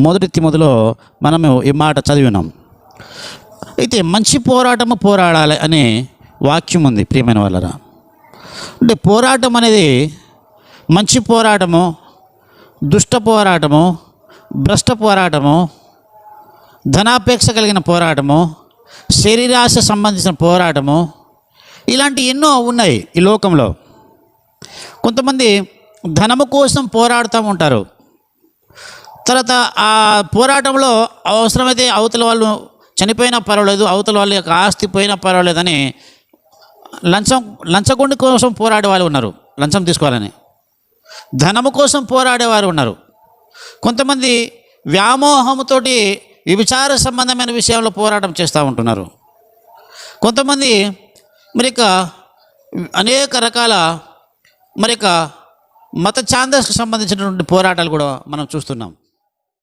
మొదటి తిమోతిలో మనము ఈ మాట చదివినాం. అయితే మంచి పోరాటము పోరాడాలి అనే వాక్యం ఉంది ప్రియమైన వాళ్ళరా. అంటే పోరాటం అనేది మంచి పోరాటము, దుష్ట పోరాటము, భ్రష్ట పోరాటము, ధనాపేక్ష కలిగిన పోరాటము, శరీరాశ సంబంధించిన పోరాటము, ఇలాంటి ఎన్నో ఉన్నాయి ఈ లోకంలో. కొంతమంది ధనము కోసం పోరాడుతూ ఉంటారు. తర్వాత ఆ పోరాటంలో అవసరమైతే అవతల వాళ్ళు చనిపోయినా పర్వాలేదు, అవతల వాళ్ళ యొక్క ఆస్తి పోయినా పర్వాలేదని లంచగొండి కోసం పోరాడే వాళ్ళు ఉన్నారు, లంచం తీసుకోవాలని. ధనము కోసం పోరాడేవారు ఉన్నారు. కొంతమంది వ్యామోహముతోటి విచార సంబంధమైన విషయంలో పోరాటం చేస్తూ ఉంటున్నారు. కొంతమంది మరిక అనేక రకాల మరిక మత ఛాందస్కు సంబంధించినటువంటి పోరాటాలు కూడా మనం చూస్తున్నాం.